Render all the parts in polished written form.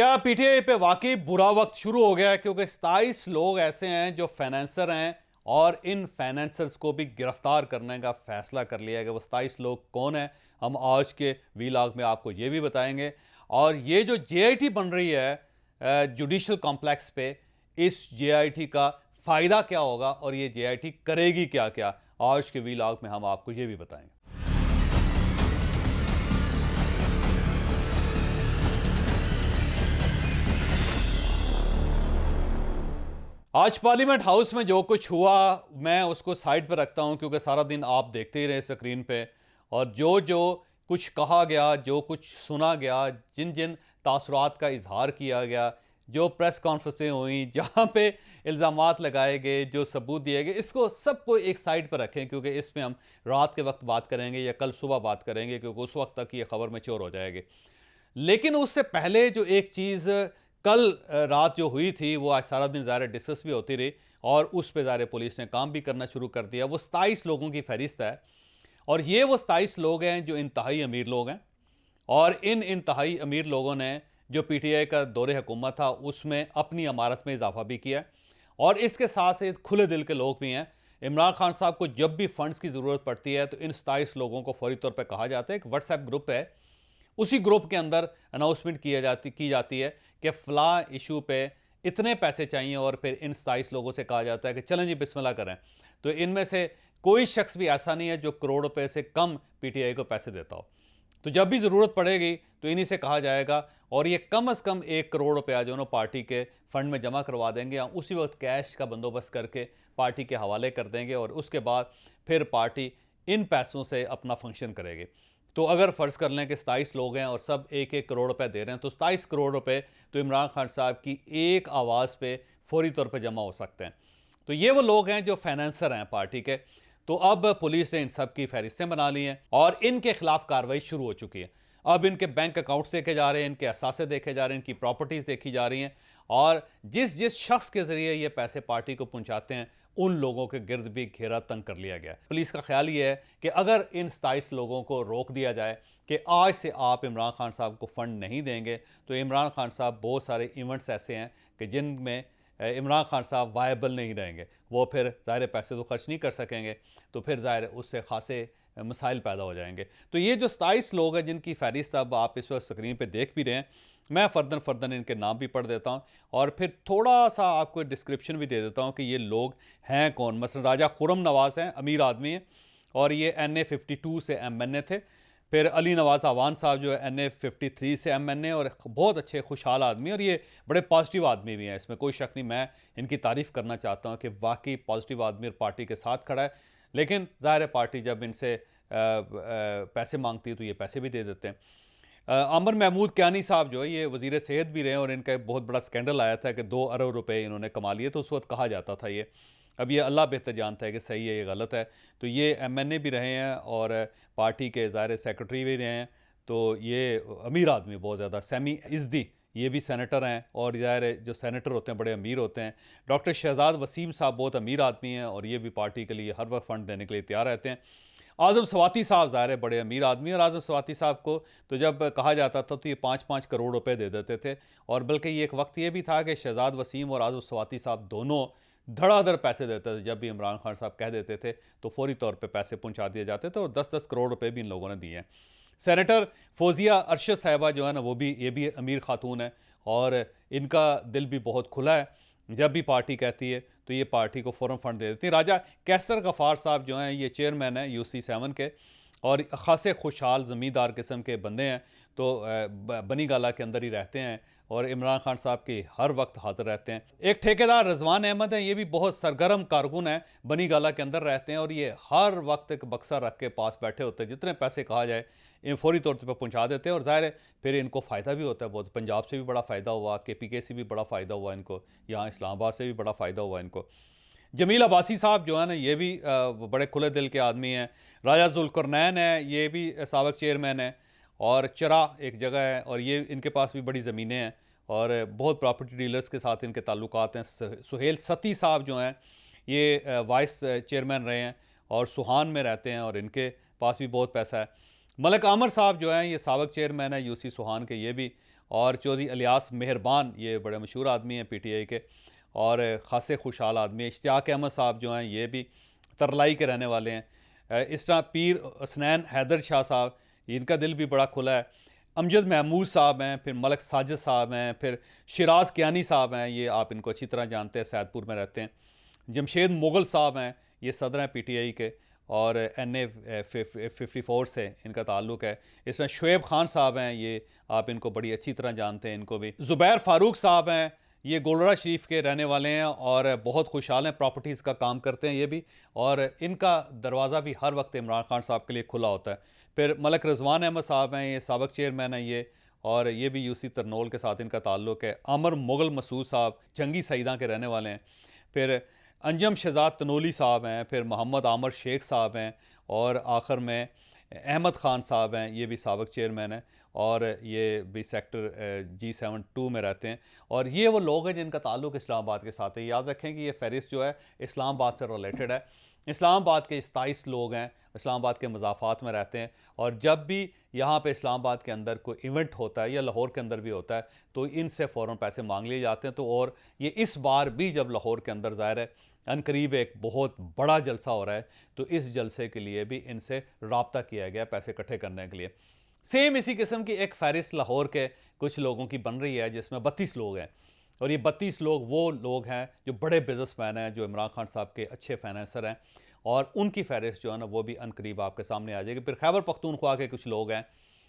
क्या पीटीआई पे वाकई बुरा वक्त शुरू हो गया है? क्योंकि 27 लोग ऐसे हैं जो फाइनेंसर हैं और इन फाइनेंसर्स को भी गिरफ्तार करने का फैसला कर लिया है कि वो 27 लोग कौन हैं। हम आज के वीलॉग में आपको ये भी बताएंगे। और ये जो जेआईटी बन रही है जुडिशल कॉम्प्लेक्स पे, इस जेआईटी का फ़ायदा क्या होगा और ये जेआईटी करेगी क्या क्या, आज के वीलॉग में हम आपको ये भी बताएंगे। आज पार्लियामेंट हाउस में जो कुछ हुआ, मैं उसको साइड पर रखता हूं क्योंकि सारा दिन आप देखते ही रहे स्क्रीन पे। और जो जो कुछ कहा गया, जो कुछ सुना गया, जिन जिन तासुरात का इजहार किया गया, जो प्रेस कॉन्फ्रेंसें हुई जहां पे इल्ज़ामात लगाए गए, जो सबूत दिए गए, इसको सबको एक साइड पर रखें क्योंकि इसमें हम रात के वक्त बात करेंगे या कल सुबह बात करेंगे क्योंकि उस वक्त तक ये खबर मैच्योर हो जाएगी। लेकिन उससे पहले जो एक चीज़ कल रात जो हुई थी, वो आज सारा दिन ज़ाहिर डिस्कस भी होती रही और उस पे ज़ाहिर पुलिस ने काम भी करना शुरू कर दिया। वो 27 लोगों की फहरिस्त है और ये वो 27 लोग हैं जो इंतहाई अमीर लोग हैं। और इन इंतहाई अमीर लोगों ने जो पीटीआई का दौरे हुकूमत था उसमें अपनी अमारत में इजाफा भी किया। और इसके साथ साथ खुले दिल के लोग भी हैं। इमरान खान साहब को जब भी फंड्स की ज़रूरत पड़ती है तो इन 27 लोगों को फौरी तौर पर कहा जाता है। एक व्हाट्सएप ग्रुप है, उसी ग्रुप के अंदर अनाउंसमेंट की जाती है कि फ़लाँ इशू पे इतने पैसे चाहिए और फिर इन 27 लोगों से कहा जाता है कि चलें जी बिस्मिल्लाह करें। तो इनमें से कोई शख्स भी ऐसा नहीं है जो करोड़ रुपए से कम पीटीआई को पैसे देता हो। तो जब भी ज़रूरत पड़ेगी तो इन्हीं से कहा जाएगा और ये कम से कम 1 करोड़ रुपया जो ना पार्टी के फंड में जमा करवा देंगे या उसी वक्त कैश का बंदोबस्त करके पार्टी के हवाले कर देंगे और उसके बाद फिर पार्टी इन पैसों से अपना फंक्शन करेगी। तो अगर फ़र्ज़ कर लें कि 27 लोग हैं और सब 1-1 करोड़ रुपए दे रहे हैं तो 27 करोड़ रुपए तो इमरान खान साहब की एक आवाज़ पे फौरी तौर पे जमा हो सकते हैं। तो ये वो लोग हैं जो फाइनेंसर हैं पार्टी के। तो अब पुलिस ने इन सब की फहरिस्तें बना ली हैं और इनके खिलाफ कार्रवाई शुरू हो चुकी है। अब इनके बैंक अकाउंट्स देखे जा रहे हैं, इनके असासे देखे जा रहे हैं, इनकी प्रॉपर्टीज़ देखी जा रही हैं और जिस जिस शख्स के ज़रिए ये पैसे पार्टी को पहुंचाते हैं उन लोगों के गिर्द भी घेरा तंग कर लिया गया। पुलिस का ख्याल ये है कि अगर इन 27 लोगों को रोक दिया जाए कि आज से आप इमरान खान साहब को फ़ंड नहीं देंगे, तो इमरान खान साहब बहुत सारे इवेंट्स ऐसे हैं कि जिनमें इमरान खान साहब वायबल नहीं रहेंगे। वो फिर ज़ाहिर पैसे तो खर्च नहीं कर सकेंगे, तो फिर ज़ाहिर उससे खासे मसाइल पैदा हो जाएंगे। तो ये जो 27 लोग हैं जिनकी फहरिस्त अब आप इस वक्त स्क्रीन पे देख भी रहे हैं, मैं फ़र्दन इनके नाम भी पढ़ देता हूँ और फिर थोड़ा सा आपको डिस्क्रिप्शन भी दे देता हूँ कि ये लोग हैं कौन। मसलन राजा खुर्रम नवाज़ हैं, अमीर आदमी हैं और ये NA 52 से MNA थे। फिर अली नवाज़ अवान साहब जो है NA 53 से MNA और बहुत अच्छे खुशहाल आदमी और ये बड़े पॉजिटिव आदमी भी हैं, इसमें कोई शक नहीं। मैं इनकी तारीफ़ करना चाहता हूँ कि वाकई पॉजिटिव आदमी और पार्टी के साथ खड़ा है। लेकिन ज़ाहिर है पार्टी जब इनसे पैसे मांगती है तो ये पैसे भी दे देते हैं। आमिर महमूद कियानी साहब जो है ये वज़ीर सेहत भी रहे और इनका एक बहुत बड़ा स्कैंडल आया था कि 2 अरब रुपए इन्होंने कमा लिए, तो उस वक्त कहा जाता था ये। अब ये अल्लाह बेहतर जानता है कि सही है ये गलत है। तो ये MNA भी रहे हैं और पार्टी के ज़ाहिर सेक्रेटरी भी रहे हैं। तो ये अमीर आदमी बहुत ज़्यादा। सैमी इज़्दी ये भी सेनेटर हैं और ज़ाहिर जो सेनेटर होते हैं बड़े अमीर होते हैं। डॉक्टर शहजाद वसीम साहब बहुत अमीर आदमी हैं और ये भी पार्टी के लिए हर वक्त फ़ंड देने के लिए तैयार रहते हैं। आज़म स्वाति साहब ज़ाहिर है बड़े अमीर आदमी और आज़म स्वाति साहब को तो जब कहा जाता था तो ये 5-5 करोड़ रुपए दे देते थे। और बल्कि ये एक वक्त ये भी था कि शहजाद वसीम और आज़म स्वाति साहब दोनों धड़ाधड़ पैसे देते थे। जब भी इमरान खान साहब कह देते थे तो फौरी तौर पे पैसे पहुंचा दिए जाते थे और 10-10 करोड़ रुपए भी इन लोगों ने दिए हैं। सेनेटर फौजिया अरशद साहिबा जो है ना, वो भी ये भी अमीर खातून है और इनका दिल भी बहुत खुला है। जब भी पार्टी कहती है तो ये पार्टी को फ़ौरन फंड दे देती है। राजा कैसर गफ़ार साहब जो हैं ये चेयरमैन हैं UC7 के और ख़ासे खुशहाल ज़मींदार किस्म के बंदे हैं। तो बनी गाला के अंदर ही रहते हैं और इमरान खान साहब के हर वक्त हाज़िर रहते हैं। एक ठेकेदार रिजवान अहमद हैं, ये भी बहुत सरगर्म कारकुन हैं, बनी गाला के अंदर रहते हैं और ये हर वक्त एक बक्सा रख के पास बैठे होते हैं। जितने पैसे कहा जाए इन फौरी तौर पर पहुंचा देते हैं और ज़ाहिर है फिर इनको फ़ायदा भी होता है बहुत। पंजाब से भी बड़ा फ़ायदा हुआ, KPK से भी बड़ा फ़ायदा हुआ इनको, यहाँ इस्लामाबाद से भी बड़ा फ़ायदा हुआ इनको। जमील अब्बासी साहब जो है ना ये भी बड़े खुले दिल के आदमी हैं। राजा जुल्करनैन है, ये भी साबिक चेयरमैन है और चरा एक जगह है और ये इनके पास भी बड़ी ज़मीनें हैं और बहुत प्रॉपर्टी डीलर्स के साथ इनके ताल्लुकात हैं। सुहेल सती साहब जो हैं ये वाइस चेयरमैन रहे हैं और सुहान में रहते हैं और इनके पास भी बहुत पैसा है। मलिक आमर साहब जो हैं ये साबिक चेयरमैन है UC सुहान के ये भी, और चौधरी इलियास मेहरबान, ये बड़े मशहूर आदमी हैं पीटीआई के और ख़ासे खुशहाल आदमी हैं। इश्तियाक अहमद साहब जो हैं ये भी तरलाई के रहने वाले हैं। इस तरह पीर हसनैन हैदर शाह साहब, इनका दिल भी बड़ा खुला है। अमजद महमूद साहब हैं, फिर मलक साजिद साहब हैं, फिर शिराज कियानी साहब हैं, ये आप इनको अच्छी तरह जानते हैं, सैदपुर में रहते हैं। जमशेद मुगल साहब हैं, ये सदर हैं पीटीआई के और NA 54 से इनका ताल्लुक़ है। इस तरह शुएब खान साहब हैं, ये आप इनको बड़ी अच्छी तरह जानते हैं इनको भी। ज़ुबैर फ़ारूक साहब हैं, ये गोलरा शरीफ के रहने वाले हैं और बहुत खुशहाल हैं, प्रॉपर्टीज़ का काम करते हैं ये भी, और इनका दरवाज़ा भी हर वक्त इमरान खान साहब के लिए खुला होता है। फिर मलक रिजवान अहमद साहब हैं, ये साबिक़ चेयरमैन हैं ये, और ये भी यूसी तरनोल के साथ इनका ताल्लुक़ है। आमर मुगल मसूद साहब जंगी सईदा के रहने वाले हैं। फिर अंजम शहजाद तनोली साहब हैं, फिर मोहम्मद आमर शेख साहब हैं, और आखिर में अहमद ख़ान साहब हैं, ये भी साबिक़ चेयरमैन हैं और ये भी सेक्टर G72 में रहते हैं। और ये वो लोग हैं जिनका ताल्लुक़ इस्लामाबाद के साथ है। याद रखें कि ये फ़हरिस्त जो है इस्लामाबाद से रिलेटेड है। इस्लामाबाद के 27 लोग हैं, इस्लामाबाद के मज़ाफ़ात में रहते हैं, और जब भी यहाँ पे इस्लामाबाद के अंदर कोई इवेंट होता है या लाहौर के अंदर भी होता है तो इनसे फ़ौरन पैसे मांग लिए जाते हैं। तो और ये इस बार भी जब लाहौर के अंदर ज़ाहिर है अनकरीब एक बहुत बड़ा जलसा हो रहा है, तो इस जलसे के लिए भी इनसे रब्ता किया गया पैसे इकट्ठे करने के लिए। सेम इसी किस्म की एक फ़हरिस्त लाहौर के कुछ लोगों की बन रही है जिसमें 32 लोग हैं, और ये 32 लोग वो लोग हैं जो बड़े बिजनेसमैन हैं, जो इमरान खान साहब के अच्छे फाइनेंसर हैं, और उनकी फ़हरिस्त जो है ना वो भी अनकरीब आपके सामने आ जाएगी। फिर खैबर पख्तूनख्वा के कुछ लोग हैं,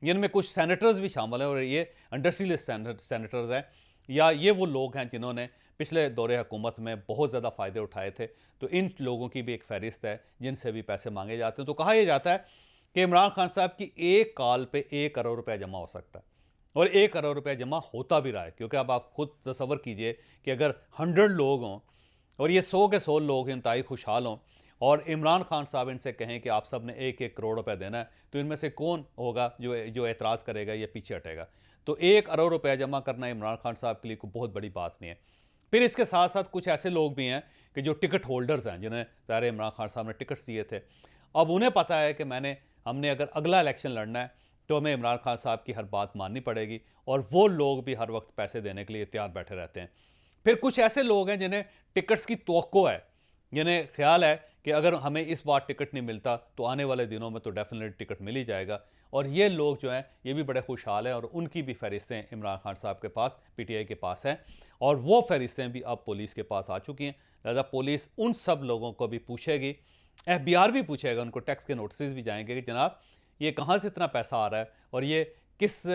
जिनमें कुछ सेनेटर्स भी शामिल हैं, और ये इंडस्ट्रियलिस्ट सेनेटर्स हैं, या ये वो लोग हैं जिन्होंने पिछले दौरे हुकूमत में बहुत ज़्यादा फ़ायदे उठाए थे। तो इन लोगों की भी एक फ़हरिस्त है जिनसे भी पैसे मांगे जाते हैं। तो कहा यह जाता है कि इमरान खान साहब की एक कॉल पे 1 करोड़ रुपया जमा हो सकता है, और 1 करोड़ रुपया जमा होता भी रहा है, क्योंकि अब आप खुद तसव्वुर कीजिए कि अगर 100 लोग हों और ये 100 के 100 लोग इंतहाई खुशहाल हों, और इमरान खान साहब इनसे कहें कि आप सब ने 1-1 करोड़ रुपया देना है, तो इनमें से कौन होगा जो एतराज़ करेगा या पीछे हटेगा। तो 1 अरब रुपया जमा करना इमरान खान साहब के लिए कोई बहुत बड़ी बात नहीं है। फिर इसके साथ साथ कुछ ऐसे लोग भी हैं कि जो टिकट होल्डर्स हैं, जिन्हें ज़ाहिर इमरान खान साहब ने टिकट्स दिए थे। अब उन्हें पता है कि हमने अगर अगला इलेक्शन लड़ना है तो हमें इमरान खान साहब की हर बात माननी पड़ेगी, और वो लोग भी हर वक्त पैसे देने के लिए तैयार बैठे रहते हैं। फिर कुछ ऐसे लोग हैं जिन्हें टिकट्स की तवक्को है, जिन्हें ख्याल है कि अगर हमें इस बार टिकट नहीं मिलता तो आने वाले दिनों में तो डेफिनेटली टिकट मिल ही जाएगा, और ये लोग जो हैं ये भी बड़े खुशहाल हैं, और उनकी भी फ़हरिस्तें इमरान खान साहब के पास, पीटीआई के पास हैं, और वो फ़हरिस्तें भी अब पुलिस के पास आ चुकी हैं। लिहाजा पुलिस उन सब लोगों को भी पूछेगी, FBI भी पूछेगा, उनको टैक्स के नोटिस भी जाएंगे कि जनाब ये कहाँ से इतना पैसा आ रहा है और ये किस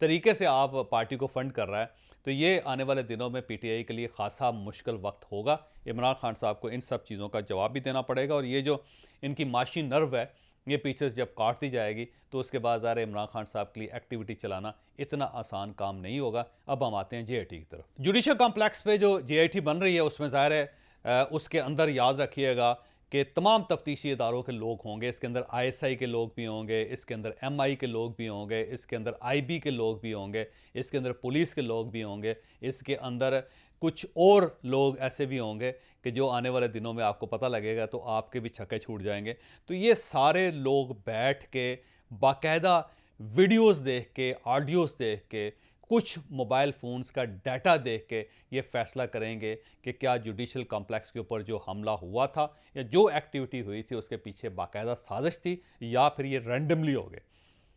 तरीके से आप पार्टी को फ़ंड कर रहा है। तो ये आने वाले दिनों में पीटीआई के लिए ख़ासा मुश्किल वक्त होगा। इमरान खान साहब को इन सब चीज़ों का जवाब भी देना पड़ेगा, और ये जो इनकी माशी नर्व है ये पीछे से जब काट दी जाएगी तो उसके बाद ज़ाहिर इमरान खान साहब के लिए एक्टिविटी चलाना इतना आसान काम नहीं होगा। अब हम आते हैं JIT की तरफ। जुडिशल कॉम्प्लेक्स पे जो JIT बन रही है उसमें ज़ाहिर है उसके अंदर याद रखिएगा कि तमाम तफ्तीशी इदारों के लोग होंगे। इसके अंदर ISI के लोग भी होंगे, इसके अंदर MI के लोग भी होंगे, इसके अंदर IB के लोग भी होंगे, इसके अंदर पुलिस के लोग भी होंगे, इसके अंदर कुछ और लोग ऐसे भी होंगे कि जो आने वाले दिनों में आपको पता लगेगा तो आपके भी छक्के छूट जाएंगे। तो ये सारे लोग बैठ के बाकायदा वीडियोस देख के, ऑडियोज़ देख के, कुछ मोबाइल फ़ोन्स का डाटा देख के ये फ़ैसला करेंगे कि क्या जुडिशल कॉम्प्लेक्स के ऊपर जो हमला हुआ था या जो एक्टिविटी हुई थी उसके पीछे बाकायदा साजिश थी, या फिर ये रैंडमली हो गए।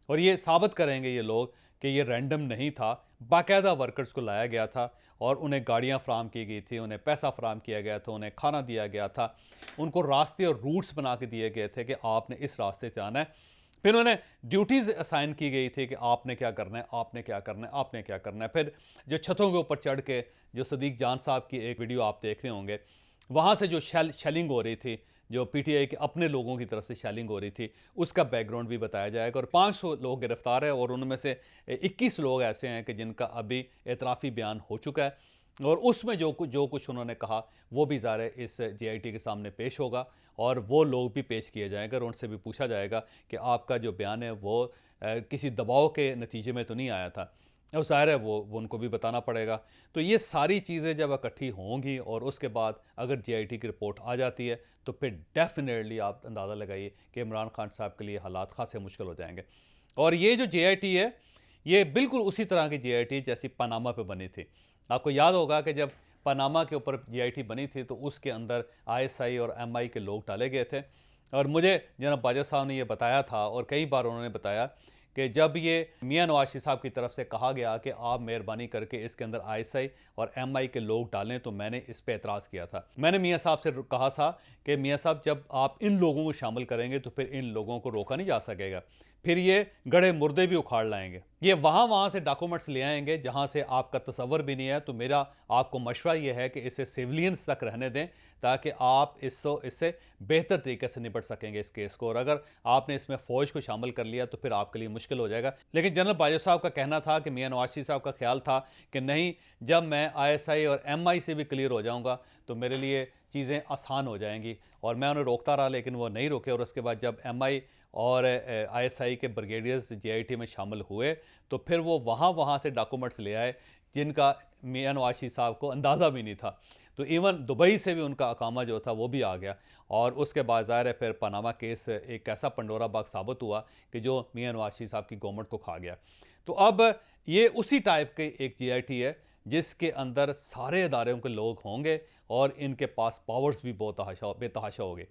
और ये साबित करेंगे ये लोग कि ये रैंडम नहीं था, बाकायदा वर्कर्स को लाया गया था, और उन्हें गाड़ियाँ फ़राहम की गई थी, उन्हें पैसा फ़राहम किया गया था, उन्हें खाना दिया गया था, उनको रास्ते और रूट्स बना के दिए गए थे कि आपने इस रास्ते से आना है। फिर उन्हें ड्यूटीज़ असाइन की गई थी कि आपने क्या करना है, आपने क्या करना है, आपने क्या करना है। फिर जो छतों के ऊपर चढ़ के जो सदीक जान साहब की एक वीडियो आप देख रहे होंगे, वहाँ से जो शेलिंग हो रही थी, जो पीटीआई के अपने लोगों की तरफ से शेलिंग हो रही थी, उसका बैकग्राउंड भी बताया जाएगा। और 500 लोग गिरफ्तार हैं, और उनमें से 21 लोग ऐसे हैं कि जिनका अभी एतराफ़ी बयान हो चुका है, और उसमें जो कुछ उन्होंने कहा वो भी ज़ाहिर है इस JIT के सामने पेश होगा, और वो लोग भी पेश किए जाएंगे, और उनसे भी पूछा जाएगा कि आपका जो बयान है वो किसी दबाव के नतीजे में तो नहीं आया था। अब ज़ाहिर है वो उनको भी बताना पड़ेगा। तो ये सारी चीज़ें जब इकट्ठी होंगी और उसके बाद अगर JIT की रिपोर्ट आ जाती है तो फिर डेफिनेटली आप अंदाज़ा लगाइए कि इमरान खान साहब के लिए हालात खासे मुश्किल हो जाएंगे। और ये जो JIT है ये बिल्कुल उसी तरह की जीआईटी जैसी पनामा पे बनी थी। आपको याद होगा कि जब पनामा के ऊपर जीआईटी बनी थी तो उसके अंदर आईएसआई और एमआई के लोग डाले गए थे। और मुझे जनाब बाजवा साहब ने ये बताया था और कई बार उन्होंने बताया कि जब ये मियां नवाज शरीफ साहब की तरफ से कहा गया कि आप मेहरबानी करके इसके अंदर आईएसआई और एमआई के लोग डालें, तो मैंने इस पे एतराज़ किया था। मैंने मियां साहब से कहा था कि मियां साहब, जब आप इन लोगों को शामिल करेंगे तो फिर इन लोगों को रोका नहीं जा सकेगा, फिर ये गड़े मुर्दे भी उखाड़ लाएंगे, ये वहाँ से डॉक्यूमेंट्स ले आएंगे जहाँ से आपका तसव्वुर भी नहीं है। तो मेरा आपको मशवरा ये है कि इसे सिविलियंस तक रहने दें ताकि आप इससे बेहतर तरीके से निपट सकेंगे इस केस को। और अगर आपने इसमें फ़ौज को शामिल कर लिया तो फिर आपके लिए मुश्किल हो जाएगा। लेकिन जनरल बाजवा साहब का कहना था कि मियां नवाज शरीफ साहब का ख्याल था कि नहीं, जब मैं आईएसआई और एमआई से भी क्लियर हो जाऊंगा तो मेरे लिए चीज़ें आसान हो जाएंगी। और मैं उन्हें रोकता रहा लेकिन वो नहीं रोके। और उसके बाद जब एमआई और आईएसआई के ब्रिगेडियर्स जीआईटी में शामिल हुए तो फिर वो वहाँ से डॉक्यूमेंट्स ले आए जिनका मियां नवाज शरीफ साहब को अंदाज़ा भी नहीं था। तो इवन दुबई से भी उनका अकामा जो था वो भी आ गया। और उसके बाद ज़ाहिर है फिर पनामा केस एक ऐसा पंडोरा बाग साबित हुआ कि जो मियां नवाज शरीफ साहब की गवर्नमेंट को खा गया। तो अब ये उसी टाइप के एक जीआईटी है जिसके अंदर सारे इदारों के लोग होंगे और इनके पास पावर्स भी बहुत बेतहाशा होंगे।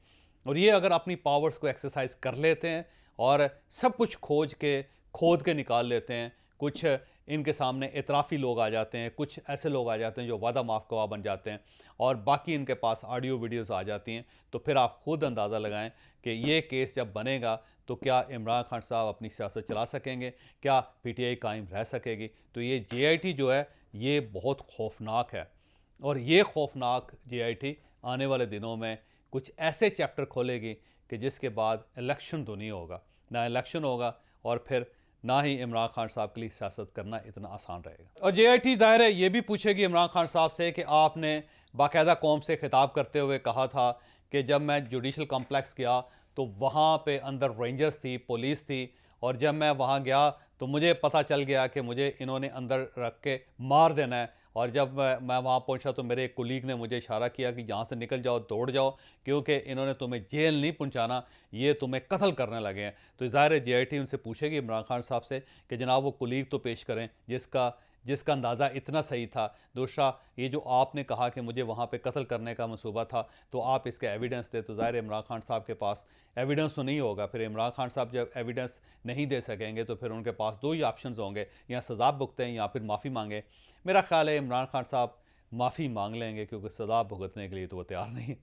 और ये अगर अपनी पावर्स को एक्सरसाइज कर लेते हैं और सब कुछ खोद के निकाल लेते हैं, कुछ इनके सामने इतराफ़ी लोग आ जाते हैं, कुछ ऐसे लोग आ जाते हैं जो वादा माफ़ गवाह बन जाते हैं और बाकी इनके पास ऑडियो वीडियोस आ जाती हैं, तो फिर आप खुद अंदाज़ा लगाएं कि ये केस जब बनेगा तो क्या इमरान खान साहब अपनी सियासत चला सकेंगे, क्या पीटीआई कायम रह सकेगी। तो ये जीआईटी जो है ये बहुत खौफनाक है और ये खौफनाक जीआईटी आने वाले दिनों में कुछ ऐसे चैप्टर खोलेगी कि जिसके बाद इलेक्शन तो नहीं होगा, ना इलेक्शन होगा और फिर ना ही इमरान खान साहब के लिए सियासत करना इतना आसान रहेगा। और जेआईटी ज़ाहिर है ये भी पूछेगी इमरान खान साहब से कि आपने बाकायदा कौम से खिताब करते हुए कहा था कि जब मैं जुडिशल कॉम्प्लेक्स गया तो वहाँ पे अंदर रेंजर्स थी, पुलिस थी, और जब मैं वहाँ गया तो मुझे पता चल गया कि मुझे इन्होंने अंदर रख के मार देना है। और जब मैं वहाँ पहुँचा तो मेरे एक कुलीग ने मुझे इशारा किया कि यहाँ से निकल जाओ, दौड़ जाओ, क्योंकि इन्होंने तुम्हें जेल नहीं पहुँचाना, ये तुम्हें कत्ल करने लगे हैं। तो ज़ाहिर है जीआईटी उनसे पूछेगी इमरान खान साहब से कि जनाब वो कुलीग तो पेश करें जिसका अंदाज़ा इतना सही था। दूसरा, ये जो आपने कहा कि मुझे वहाँ पे कत्ल करने का मंसूबा था, तो आप इसका एविडेंस दे। तो ज़ाहिर है इमरान खान साहब के पास एविडेंस तो नहीं होगा। फिर इमरान खान साहब जब एविडेंस नहीं दे सकेंगे तो फिर उनके पास दो ही ऑप्शन होंगे, या सज़ा भुगतें या फिर माफ़ी मांगें। मेरा ख्याल है इमरान खान साहब माफ़ी मांग लेंगे क्योंकि सज़ा भुगतने के लिए तो वो तैयार नहीं है।